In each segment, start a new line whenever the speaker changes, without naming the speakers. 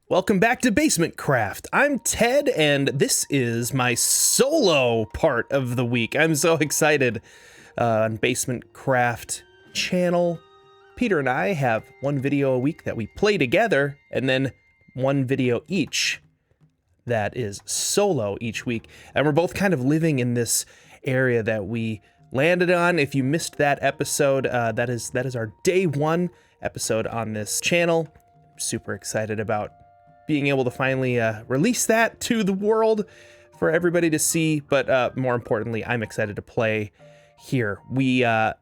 Welcome back to BasementCraft. I'm Ted, and this is my solo part of the week. I'm so excited. On BasementCraft channel, Peter and I have one video a week that we play together, and then one video each that is solo each week. And we're both kind of living in this area that we landed on. If you missed that episode, that is our day one episode on this channel. Super excited about being able to finally release that to the world for everybody to see, but more importantly, I'm excited to play here. We kind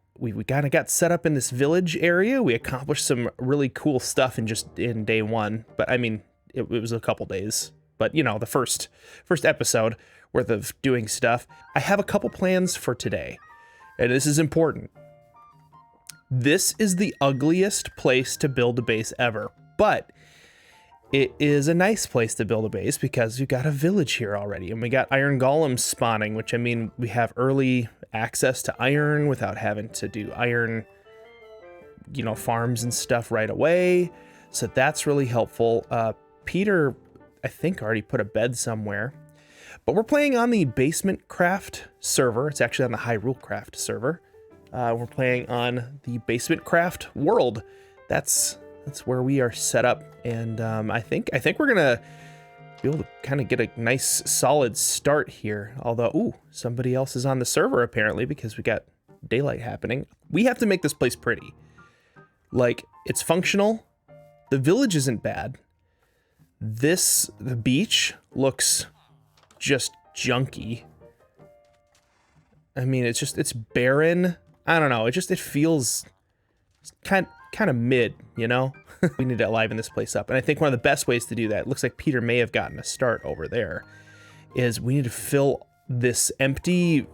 of got set up in this village area. We accomplished some really cool stuff in day one, but I mean, it was a couple days. But you know, the first episode worth of doing stuff. I have a couple plans for today, and this is important. This is the ugliest place to build a base ever, but it is a nice place to build a base because we've got a village here already, and we got iron golems spawning, which I mean, we have early access to iron without having to do iron, farms and stuff right away. So that's really helpful. Peter, I think, already put a bed somewhere, but we're playing on the BasementCraft server. It's actually on the HyruleCraft server. We're playing on the BasementCraft world. That's where we are set up, and I think we're gonna be able to kind of get a nice solid start here. Although, ooh, somebody else is on the server apparently because we got daylight happening. We have to make this place pretty. Like, it's functional. The village isn't bad. The beach looks just junky. I mean, it's barren. I don't know. It feels kind of mid, you know? We need to liven this place up. And I think one of the best ways to do that, it looks like Peter may have gotten a start over there, is we need to fill this empty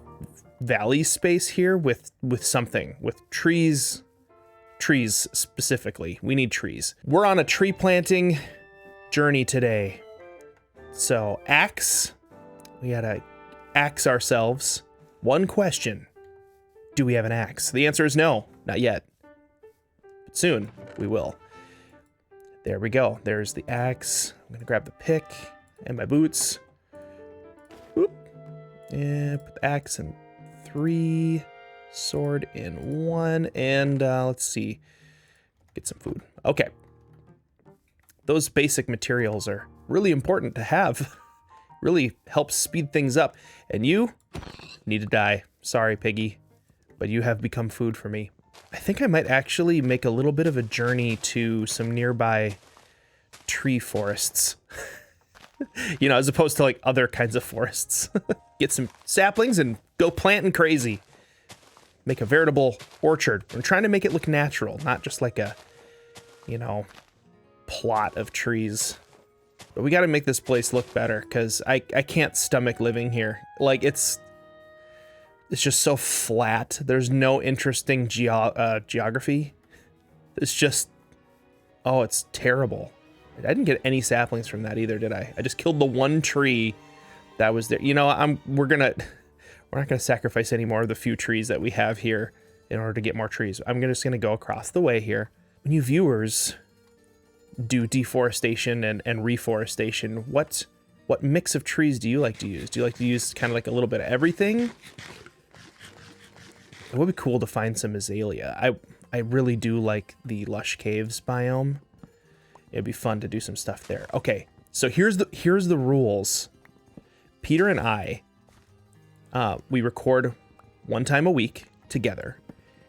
valley space here with something, with trees specifically. We need trees. We're on a tree planting journey today. So we gotta axe ourselves. One question: do we have an axe? The answer is no, not yet. But soon we will. There we go. There's the axe. I'm gonna grab the pick and my boots. Whoop. And put the axe in 3, sword in 1, and let's see. Get some food. Okay. Those basic materials are really important to have. Really helps speed things up. And you need to die. Sorry, piggy, but you have become food for me. I think I might actually make a little bit of a journey to some nearby tree forests. As opposed to like other kinds of forests. Get some saplings and go planting crazy. Make a veritable orchard. I'm trying to make it look natural, not just like a, plot of trees. But we got to make this place look better because I can't stomach living here. Like, it's just so flat. There's no interesting geography. It's just, it's terrible. I didn't get any saplings from that either, did I? I just killed the one tree that was there. We're not gonna sacrifice any more of the few trees that we have here in order to get more trees. I'm just gonna go across the way here. When you viewers do deforestation and reforestation, what mix of trees do you like to use? Do you like to use kind of like a little bit of everything? It would be cool to find some azalea. I really do like the lush caves biome. It'd be fun to do some stuff there. Okay, so here's the rules. Peter and I, we record one time a week together,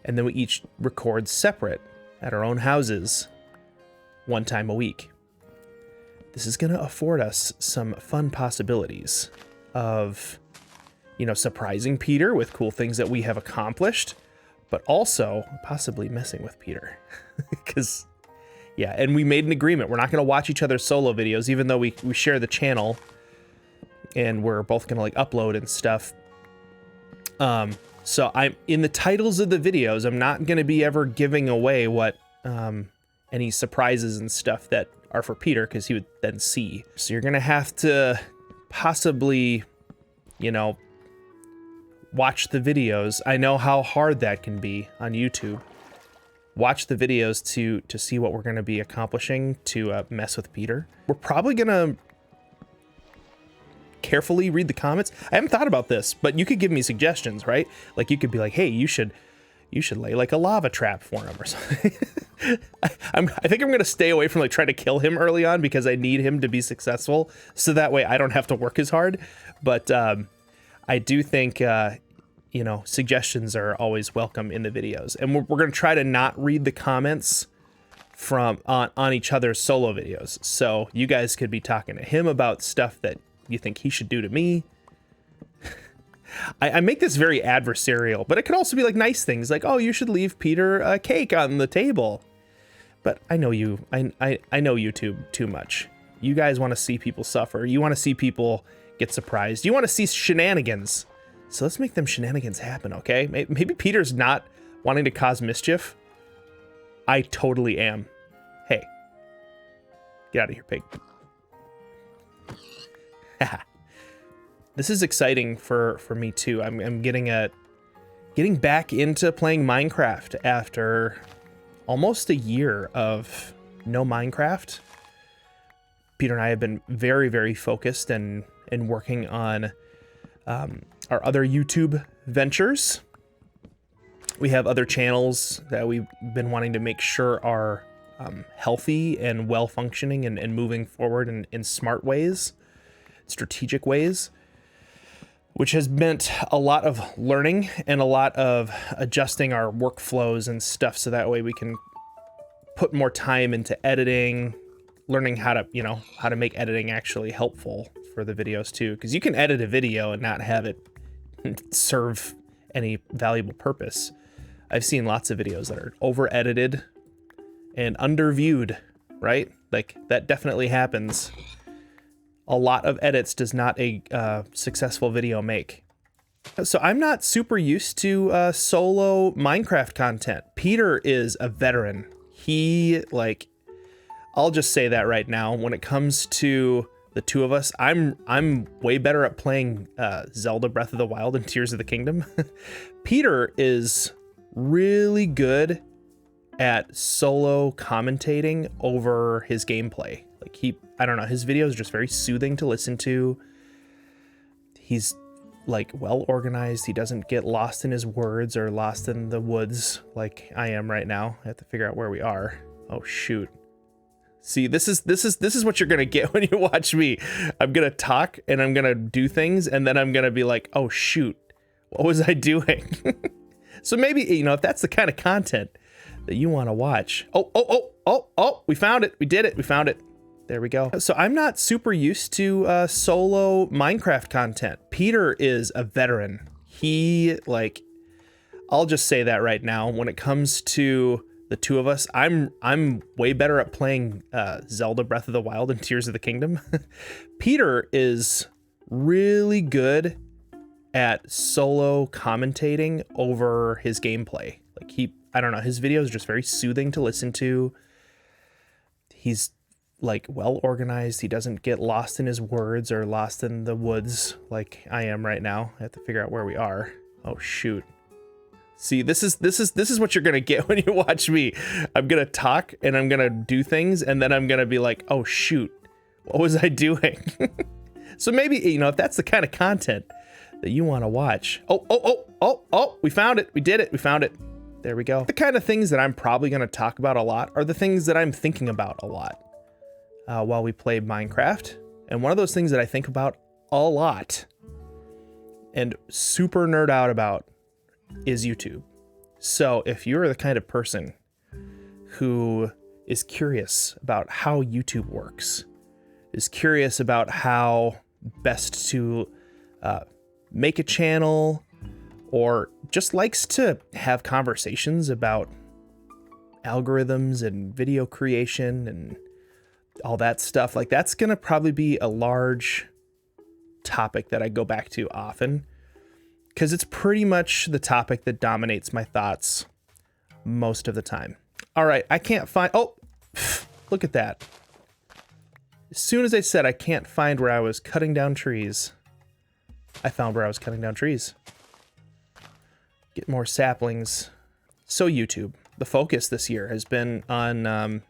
and then we each record separate at our own houses one time a week. This is gonna afford us some fun possibilities of surprising Peter with cool things that we have accomplished, but also possibly messing with Peter. Because, yeah, and we made an agreement. We're not going to watch each other's solo videos, even though we share the channel, and we're both going to, like, upload and stuff. So I'm in the titles of the videos, I'm not going to be ever giving away what, any surprises and stuff that are for Peter, because he would then see. So you're going to have to possibly, watch the videos. I know how hard that can be on YouTube. watch the videos to see what we're going to be accomplishing to mess with Peter. We're probably going to carefully read the comments. I haven't thought about this, but you could give me suggestions, right? Like you could be like, hey, you should lay like a lava trap for him or something. I think I'm going to stay away from like trying to kill him early on because I need him to be successful. So that way I don't have to work as hard. But I do think, you know, suggestions are always welcome in the videos. And we're going to try to not read the comments from on each other's solo videos. So you guys could be talking to him about stuff that you think he should do to me. I make this very adversarial, but it could also be like nice things like, oh, you should leave Peter a cake on the table. But I know you, I know YouTube too much. You guys want to see people suffer. You want to see people get surprised. You want to see shenanigans. So let's make them shenanigans happen, okay? Maybe Peter's not wanting to cause mischief. I totally am. Hey, get out of here, pig. This is exciting for me too. I'm getting back into playing Minecraft after almost a year of no Minecraft. Peter and I have been very, very focused and working on our other YouTube ventures. We have other channels that we've been wanting to make sure are healthy and well functioning and moving forward in smart ways, strategic ways, which has meant a lot of learning and a lot of adjusting our workflows and stuff so that way we can put more time into editing, learning how to, you know, how to make editing actually helpful for the videos too. Because you can edit a video and not have it serve any valuable purpose. I've seen lots of videos that are over edited and underviewed, right? Like that definitely happens. A lot of edits does not a successful video make. So I'm not super used to solo Minecraft content. Peter is a veteran. He, like, I'll just say that right now. When it comes to the two of us, I'm way better at playing Zelda Breath of the Wild and Tears of the Kingdom. Peter is really good at solo commentating over his gameplay. Like I don't know, his videos are just very soothing to listen to. He's like well organized. He doesn't get lost in his words or lost in the woods like I am right now. I have to figure out where we are. Oh shoot. See, this is what you're gonna get when you watch me. I'm gonna talk and I'm gonna do things and then I'm gonna be like, oh shoot, what was I doing? So maybe, you know, if that's the kind of content that you want to watch. Oh, we found it. We did it. We found it. There we go. So I'm not super used to solo Minecraft content. Peter is a veteran. He, like, I'll just say that right now. When it comes to the two of us, I'm way better at playing Zelda Breath of the Wild and Tears of the Kingdom. Peter is really good at solo commentating over his gameplay. Like I don't know, his videos are just very soothing to listen to. He's like well organized. He doesn't get lost in his words or lost in the woods like I am right now. I have to figure out where we are. Oh shoot. See, this is what you're gonna get when you watch me. I'm gonna talk and I'm gonna do things and then I'm gonna be like, oh shoot, what was I doing? So maybe, you know, if that's the kind of content that you want to watch. Oh, we found it. We did it. We found it. There we go. The kind of things that I'm probably going to talk about a lot are the things that I'm thinking about a lot while we play Minecraft. And one of those things that I think about a lot and super nerd out about is YouTube. So if you're the kind of person who is curious about how YouTube works, is curious about how best to make a channel, or just likes to have conversations about algorithms and video creation and all that stuff, like that's gonna probably be a large topic that I go back to often because it's pretty much the topic that dominates my thoughts most of the time. All right, I can't find, oh, look at that. As soon as I said I can't find where I was cutting down trees, I found where I was cutting down trees. Get more saplings. So YouTube, the focus this year has been on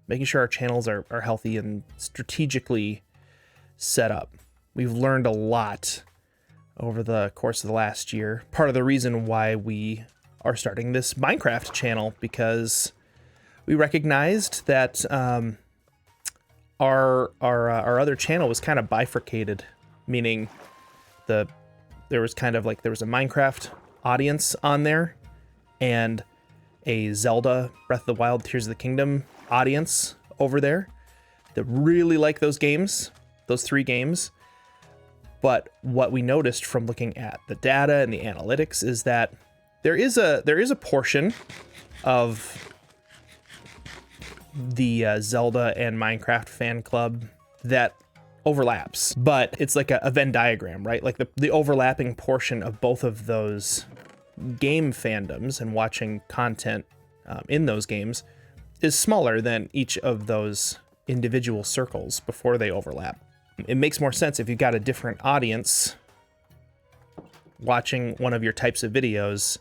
making sure our channels are healthy and strategically set up. We've learned a lot over the course of the last year. Part of the reason why we are starting this Minecraft channel, because we recognized that our other channel was kind of bifurcated, meaning there was a Minecraft audience on there and a Zelda Breath of the Wild Tears of the Kingdom audience over there that really like those games, those 3 games. But what we noticed from looking at the data and the analytics is that there is a portion of the Zelda and Minecraft fan club that overlaps, but it's like a Venn diagram, right? Like the overlapping portion of both of those game fandoms and watching content in those games is smaller than each of those individual circles before they overlap. It makes more sense if you've got a different audience watching one of your types of videos.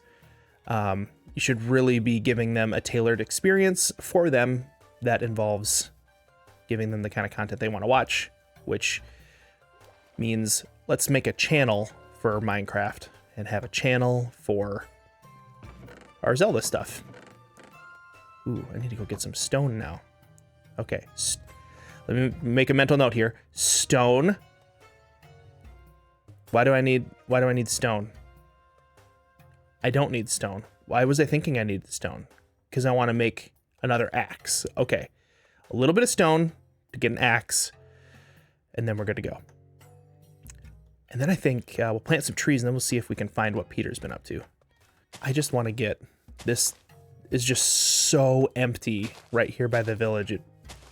You should really be giving them a tailored experience for them that involves giving them the kind of content they want to watch, which means let's make a channel for Minecraft and have a channel for our Zelda stuff. Ooh, I need to go get some stone now. Okay, let me make a mental note here. Stone. Why do I need stone? I don't need stone. Why was I thinking I needed stone? Because I want to make another axe. Okay, a little bit of stone to get an axe, and then we're good to go. And then I think we'll plant some trees, and then we'll see if we can find what Peter's been up to. I just want to get... This is just so empty right here by the village. It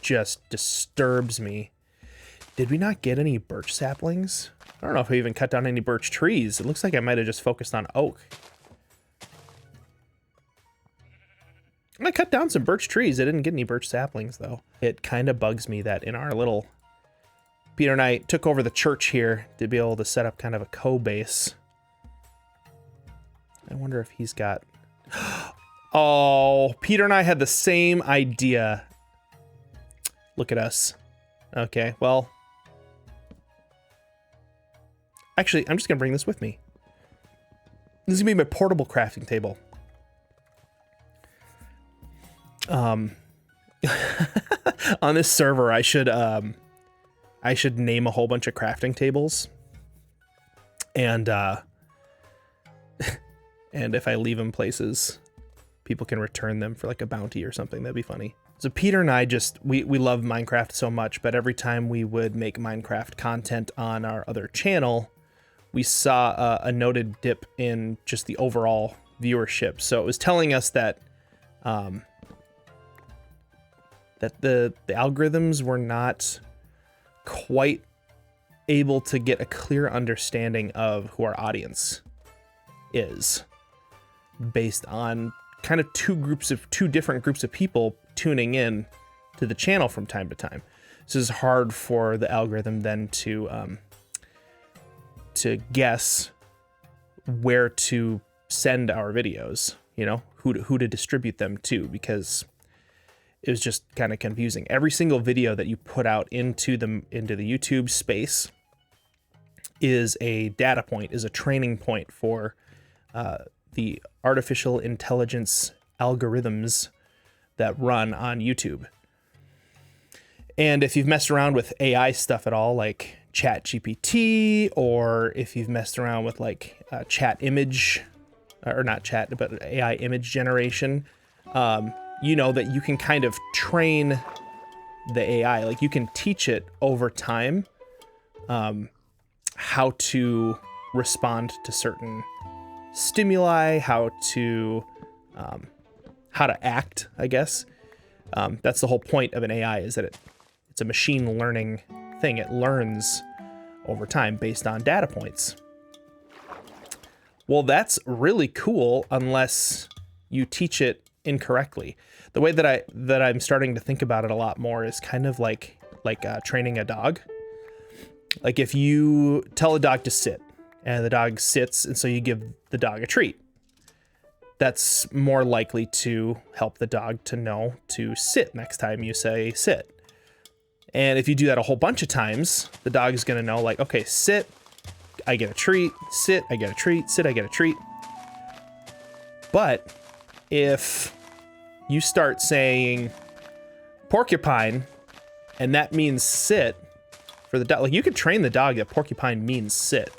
just disturbs me. Did we not get any birch saplings? I don't know if we even cut down any birch trees. It looks like I might have just focused on oak. I cut down some birch trees. I didn't get any birch saplings, though. It kind of bugs me that in our little... Peter and I took over the church here to be able to set up kind of a co-base. I wonder if he's got... Oh, Peter and I had the same idea. Look at us. Okay, well... Actually, I'm just going to bring this with me. This is going to be my portable crafting table. On this server, I should name a whole bunch of crafting tables. And and if I leave them places, people can return them for like a bounty or something. That'd be funny. So Peter and I we love Minecraft so much, but every time we would make Minecraft content on our other channel, we saw a noted dip in just the overall viewership. So it was telling us that that the algorithms were not quite able to get a clear understanding of who our audience is, based on kind of two different groups of people tuning in to the channel from time to time. So it's hard for the algorithm then to guess where to send our videos, you know, who to distribute them to, because it was just kind of confusing. Every single video that you put out into the YouTube space is a data point, is a training point for the artificial intelligence algorithms that run on YouTube. And if you've messed around with AI stuff at all, like ChatGPT, or if you've messed around with like chat image, or not chat, but AI image generation, you know that you can kind of train the AI, like you can teach it over time how to respond to certain stimuli, how to act, I guess. That's the whole point of an AI, is that it's a machine learning thing. It learns over time based on data points. Well, that's really cool unless you teach it incorrectly. The way that I'm starting to think about it a lot more is kind of like training a dog. Like if you tell a dog to sit and the dog sits, and so you give the dog a treat. that's more likely to help the dog to know to sit next time you say sit. And if you do that a whole bunch of times, the dog is going to know, like, okay, sit, I get a treat, sit, I get a treat, sit, I get a treat. But if you start saying porcupine, and that means sit for the dog, like, you could train the dog that porcupine means sit.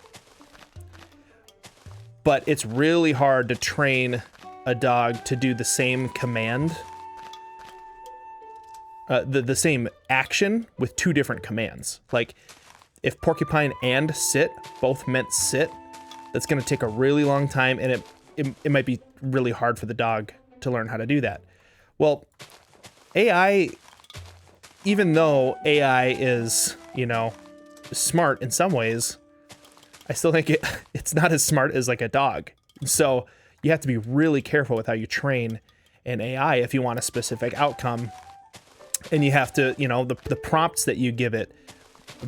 But it's really hard to train a dog to do the same command, the same action with two different commands. Like, if porcupine and sit both meant sit, that's going to take a really long time, and it might be really hard for the dog to learn how to do that. Well, AI, even though AI is, smart in some ways, I still think it's not as smart as like a dog. So you have to be really careful with how you train an AI if you want a specific outcome. And you have to, the prompts that you give it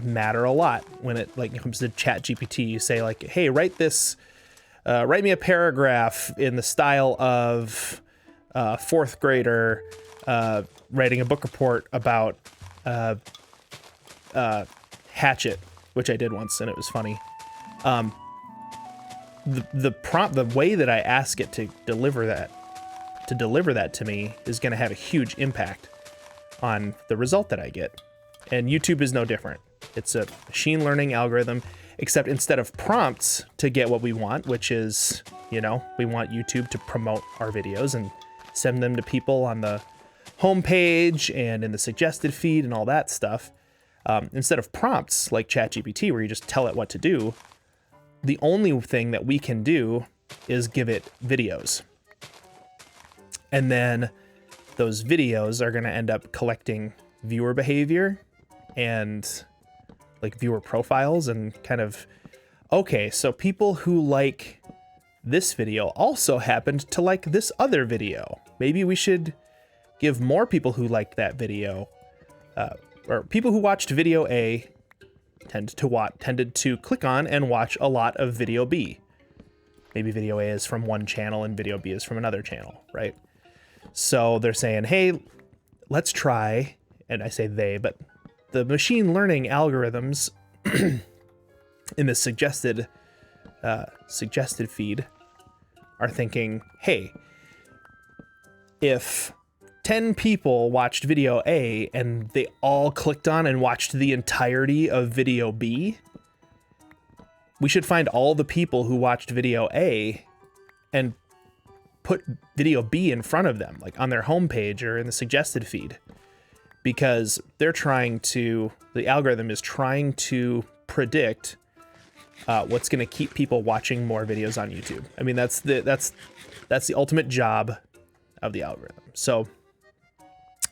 matter a lot when it comes to ChatGPT. You say like, hey, write me a paragraph in the style of fourth grader writing a book report about Hatchet, which I did once and it was funny. The prompt, the way that I ask it to deliver that to me is going to have a huge impact on the result that I get. And YouTube is no different. It's a machine learning algorithm, except instead of prompts to get what we want, which is, we want YouTube to promote our videos and send them to people on the homepage and in the suggested feed and all that stuff. Instead of prompts like ChatGPT, where you just tell it what to do, the only thing that we can do is give it videos. And then those videos are going to end up collecting viewer behavior and like viewer profiles and kind of, okay, so people who like this video also happened to like this other video. Maybe we should give more people who liked that video, or people who watched video A tended to click on and watch a lot of video B. Maybe video A is from one channel and video B is from another channel, right? So they're saying, hey, let's try, and I say they, but the machine learning algorithms in the suggested feed are thinking, hey, if 10 people watched video A and they all clicked on and watched the entirety of video B, we should find all the people who watched video A and put video B in front of them, like on their homepage or in the suggested feed, because the algorithm is trying to predict what's going to keep people watching more videos on YouTube. I mean, that's the ultimate job of the algorithm. So,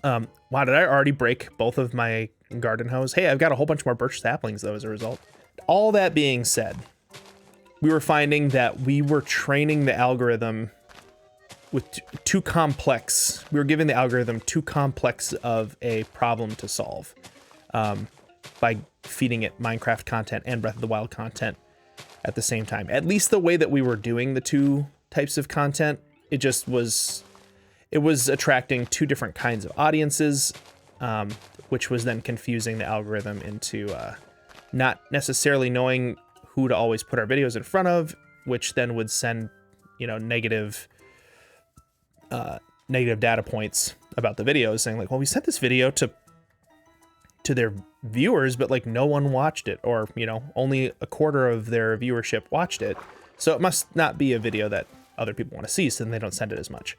wow, did I already break both of my garden hose? Hey, I've got a whole bunch more birch saplings though as a result. All that being said, we were finding that we were training the algorithm with too complex. We were giving the algorithm too complex of a problem to solve by feeding it Minecraft content and Breath of the Wild content at the same time. At least the way that we were doing the two types of content, it was attracting two different kinds of audiences, which was then confusing the algorithm into not necessarily knowing who to always put our videos in front of, which then would send, negative data points about the videos, saying like, well, we sent this video to their viewers, but like no one watched it, or only a quarter of their viewership watched it, so it must not be a video that other people want to see, so then they don't send it as much.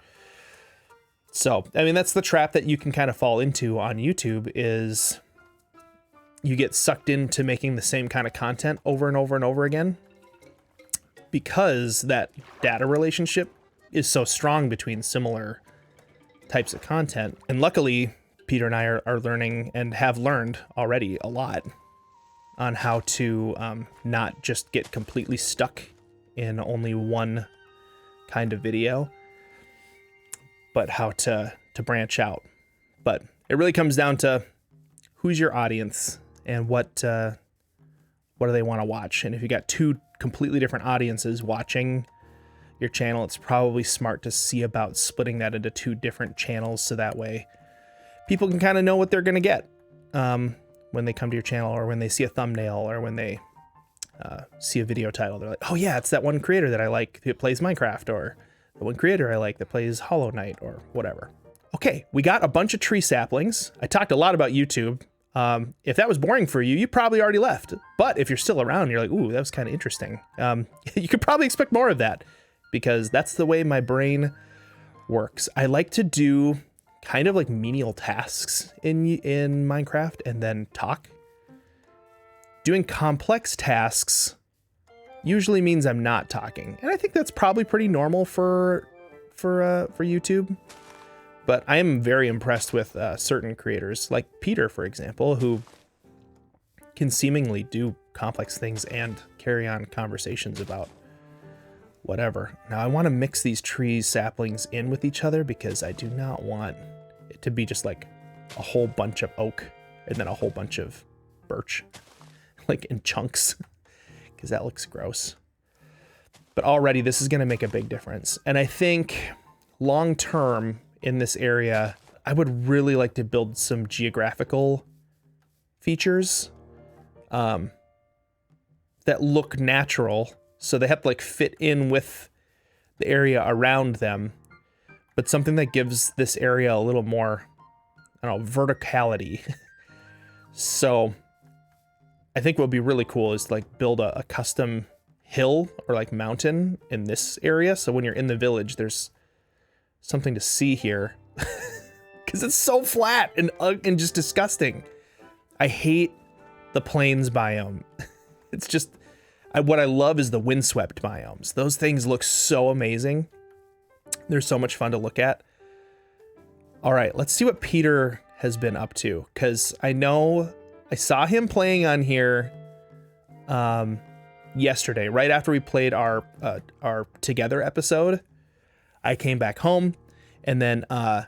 So, I mean, that's the trap that you can kind of fall into on YouTube, is you get sucked into making the same kind of content over and over and over again, because that data relationship is so strong between similar types of content. And luckily, Peter and I are learning, and have learned already a lot, on how to not just get completely stuck in only one kind of video, but how to branch out. But it really comes down to who's your audience and what do they want to watch. And if you got two completely different audiences watching your channel, it's probably smart to see about splitting that into 2 different channels, so that way people can kind of know what they're going to get when they come to your channel, or when they see a thumbnail, or when they see a video title. They're like, oh yeah, it's that one creator that I like that plays Minecraft, or the one creator I like that plays Hollow Knight, or whatever. Okay, we got a bunch of tree saplings. I talked a lot about YouTube. If that was boring for you, you probably already left. But if you're still around, you're like, ooh, that was kind of interesting. You could probably expect more of that, because that's the way my brain works. I like to do kind of like menial tasks in Minecraft and then talk. Doing complex tasks usually means I'm not talking, and I think that's probably pretty normal for YouTube. But I am very impressed with certain creators, like Peter, for example, who can seemingly do complex things and carry on conversations about whatever. Now, I want to mix these tree saplings in with each other, because I do not want it to be just like a whole bunch of oak and then a whole bunch of birch, like in chunks, because that looks gross. But already this is going to make a big difference. And I think long term in this area, I would really like to build some geographical features that look natural. So they have to like fit in with the area around them, but something that gives this area a little more, I don't know, verticality. So I think what would be really cool is to like build a custom hill or like mountain in this area. So when you're in the village, there's something to see here, because it's so flat and just disgusting. I hate the plains biome. It's just, what I love is the windswept biomes. Those things look so amazing. They're so much fun to look at. All right, let's see what Peter has been up to, because I know I saw him playing on here yesterday, right after we played our Together episode. I came back home, and then I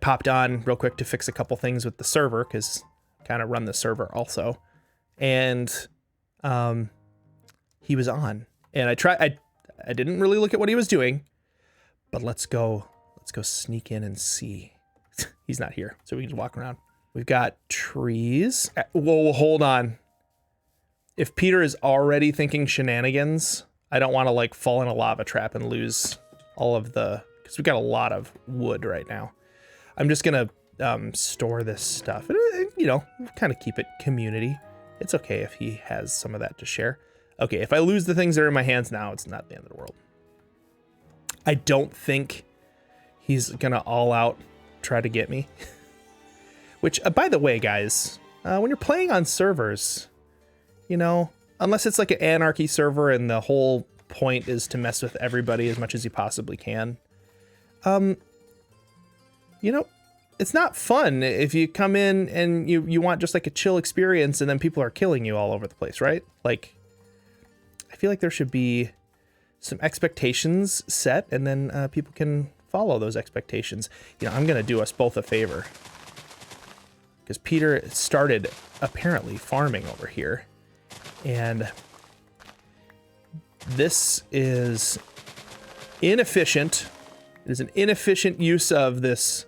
popped on real quick to fix a couple things with the server, because I kind of run the server also. And he was on, and I didn't really look at what he was doing, but let's go sneak in and see. He's not here, so we can just walk around. We've got trees. Whoa, hold on. If Peter is already thinking shenanigans, I don't want to like fall in a lava trap and lose all of because we've got a lot of wood right now. I'm just gonna store this stuff, you know, kind of keep it community. It's okay if he has some of that to share. Okay, if I lose the things that are in my hands now, it's not the end of the world. I don't think he's gonna all out try to get me. Which, by the way, guys, when you're playing on servers, you know, unless it's like an anarchy server and the whole point is to mess with everybody as much as you possibly can, you know, it's not fun if you come in and you want just like a chill experience and then people are killing you all over the place, right? Like, I feel like there should be some expectations set, and then people can follow those expectations. You know, I'm gonna do us both a favor, because Peter started apparently farming over here, and this is inefficient. It is an inefficient use of this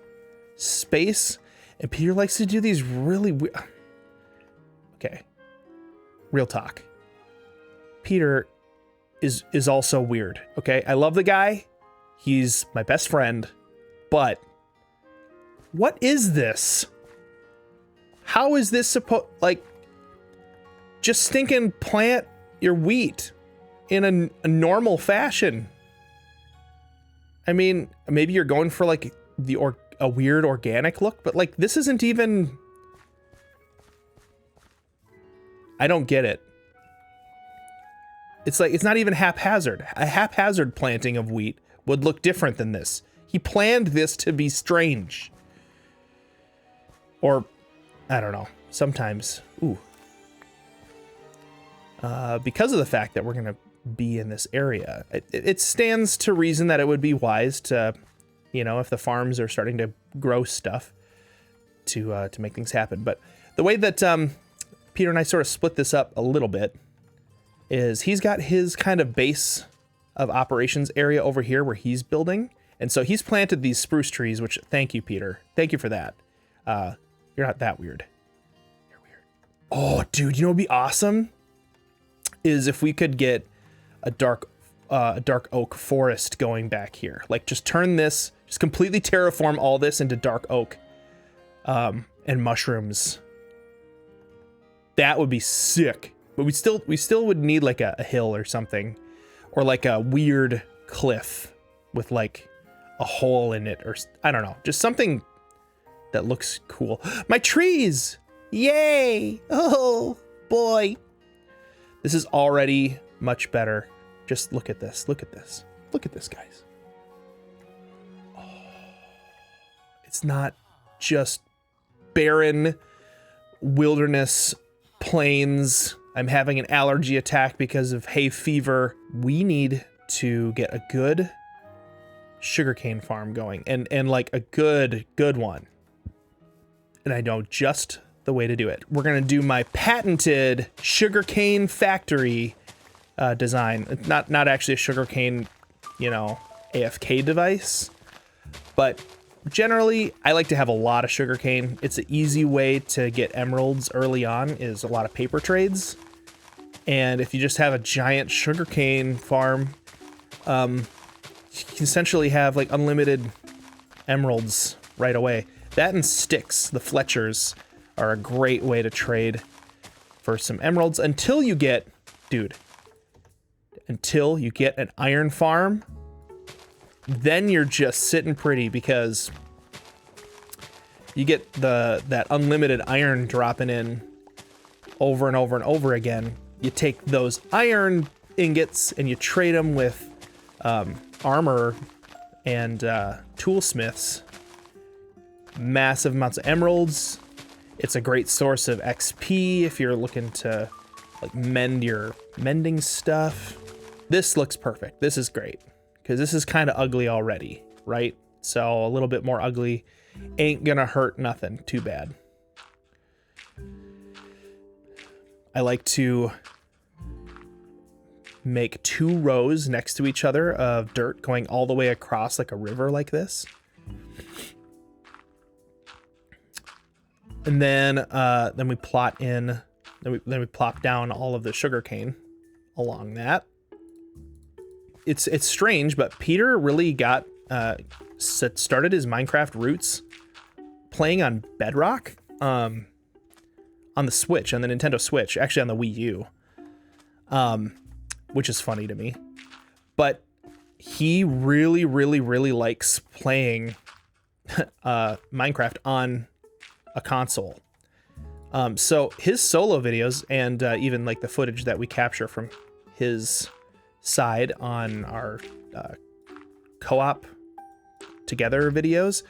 space, and Peter likes to do these really weird... Okay, real talk. Peter is also weird, okay? I love the guy. He's my best friend, but what is this? How is this supposed... Like, just stinking plant your wheat in a normal fashion. I mean, maybe you're going for like a weird organic look, but like this isn't even... I don't get it. It's like, it's not even haphazard. A haphazard planting of wheat would look different than this. He planned this to be strange. Or, I don't know, sometimes, ooh. Because of the fact that we're gonna be in this area, it stands to reason that it would be wise to, you know, if the farms are starting to grow stuff, to make things happen. But the way that Peter and I sort of split this up a little bit is he's got his kind of base of operations area over here where he's building. And so he's planted these spruce trees, which, thank you, Peter. Thank you for that. You're not that weird. You're weird. Oh, dude, you know what would be awesome? Is if we could get a dark oak forest going back here. Like, just turn this, just completely terraform all this into dark oak and mushrooms. That would be sick. But we still would need like a hill or something, or like a weird cliff with like a hole in it, or I don't know, just something that looks cool. My trees! Yay! Oh boy. This is already much better. Just look at this. Look at this. Look at this, guys. Oh, it's not just barren wilderness plains. I'm having an allergy attack because of hay fever. We need to get a good sugarcane farm going, and like a good one. And I know just the way to do it. We're gonna do my patented sugarcane factory design. It's not actually a sugarcane, you know, AFK device, but generally I like to have a lot of sugarcane. It's an easy way to get emeralds early on, is a lot of paper trades. And if you just have a giant sugarcane farm, you can essentially have like unlimited emeralds right away. That and sticks, the Fletchers, are a great way to trade for some emeralds until you get, dude, until you get an iron farm. Then you're just sitting pretty, because you get that unlimited iron dropping in over and over and over again. You take those iron ingots and you trade them with armor and toolsmiths. Massive amounts of emeralds. It's a great source of XP if you're looking to like mend your mending stuff. This looks perfect. This is great, because this is kind of ugly already, right? So a little bit more ugly ain't gonna hurt nothing too bad. I like to make 2 rows next to each other of dirt going all the way across like a river like this. And then we plot in, then we plop down all of the sugarcane along that. It's strange, but Peter really got started his Minecraft roots playing on Bedrock on the Switch, on the Nintendo Switch, actually on the Wii U, which is funny to me. But he really likes playing Minecraft on a console. So his solo videos and even like the footage that we capture from his side on our co-op together videos,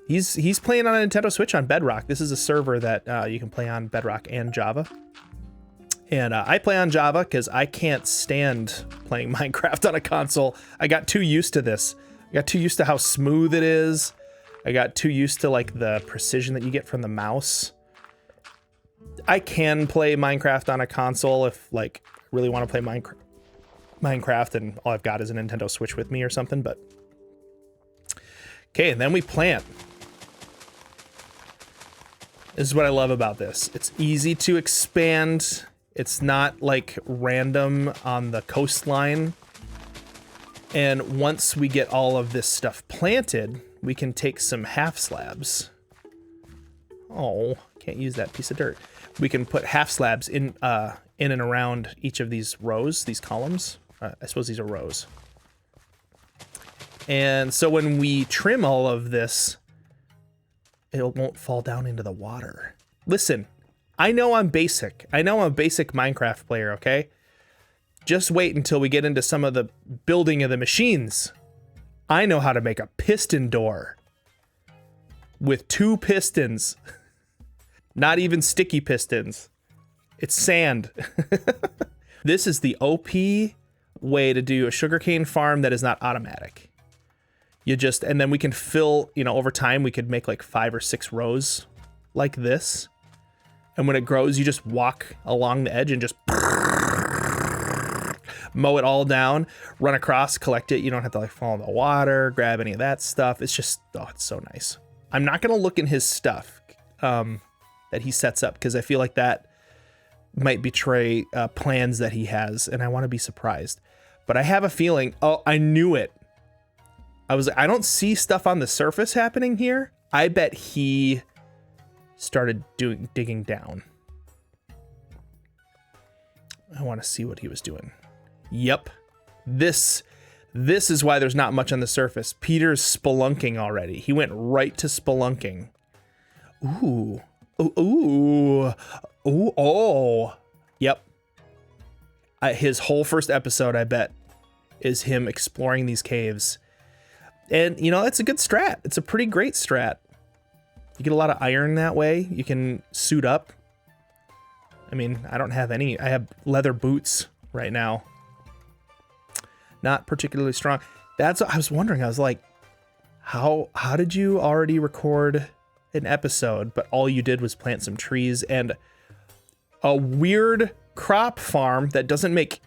he's playing on a Nintendo Switch on Bedrock. This is a server that you can play on Bedrock and Java. And I play on Java because I can't stand playing Minecraft on a console. I got too used to this. I got too used to how smooth it is. I got too used to like the precision that you get from the mouse. I can play Minecraft on a console if like really want to play Minecraft and all I've got is a Nintendo Switch with me or something, but okay, and then we plant. This is what I love about this. It's easy to expand. It's not like random on the coastline. And once we get all of this stuff planted, we can take some half slabs. Oh, can't use that piece of dirt. We can put half slabs in and around each of these rows, these columns. I suppose these are rows. And so when we trim all of this, it won't fall down into the water. Listen, I know I'm basic. I know I'm a basic Minecraft player, okay? Just wait until we get into some of the building of the machines. I know how to make a piston door with 2 pistons. Not even sticky pistons. It's sand. This is the OP way to do a sugarcane farm that is not automatic. You just, and then we can fill, you know, over time we could make like 5 or 6 rows like this. And when it grows, you just walk along the edge and just mow it all down, run across, collect it. You don't have to like fall in the water, grab any of that stuff. It's just, oh, it's so nice. I'm not going to look in his stuff that he sets up because I feel like that might betray plans that he has, and I want to be surprised. But I have a feeling, oh, I knew it. I was like, I don't see stuff on the surface happening here. I bet he started digging down. I want to see what he was doing. Yep. This is why there's not much on the surface. Peter's spelunking already. He went right to spelunking. Ooh. Ooh. Ooh. Oh. Yep. His whole first episode, I bet, is him exploring these caves. And, you know, it's a good strat. It's a pretty great strat. You get a lot of iron that way. You can suit up. I mean, I don't have any. I have leather boots right now. Not particularly strong. That's what I was wondering. I was like, how did you already record an episode, but all you did was plant some trees and a weird crop farm that doesn't make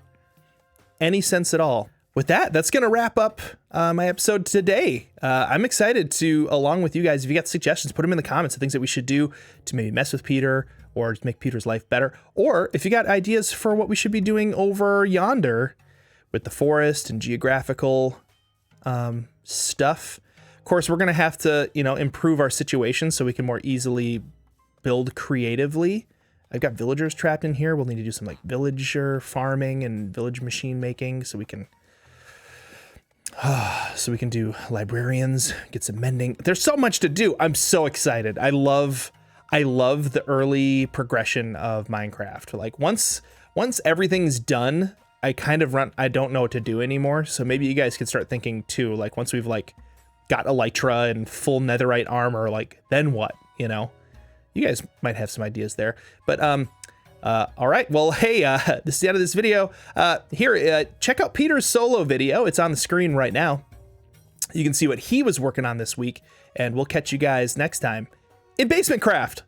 any sense at all? With that, that's going to wrap up my episode today. I'm excited to, along with you guys, if you got suggestions, put them in the comments of things that we should do to maybe mess with Peter or make Peter's life better. Or if you got ideas for what we should be doing over yonder with the forest and geographical stuff. Of course, we're going to have to, you know, improve our situation so we can more easily build creatively. I've got villagers trapped in here. We'll need to do some like villager farming and village machine making so we can do librarians, get some mending. There's so much to do. I'm so excited. I love the early progression of Minecraft. Like once everything's done, I don't know what to do anymore. So maybe you guys can start thinking too, like once we've like got elytra and full netherite armor, like then what, you know? You guys might have some ideas there. But all right, well, hey, this is the end of this video. Check out Peter's solo video. It's on the screen right now. You can see what he was working on this week, and we'll catch you guys next time in BasementCraft.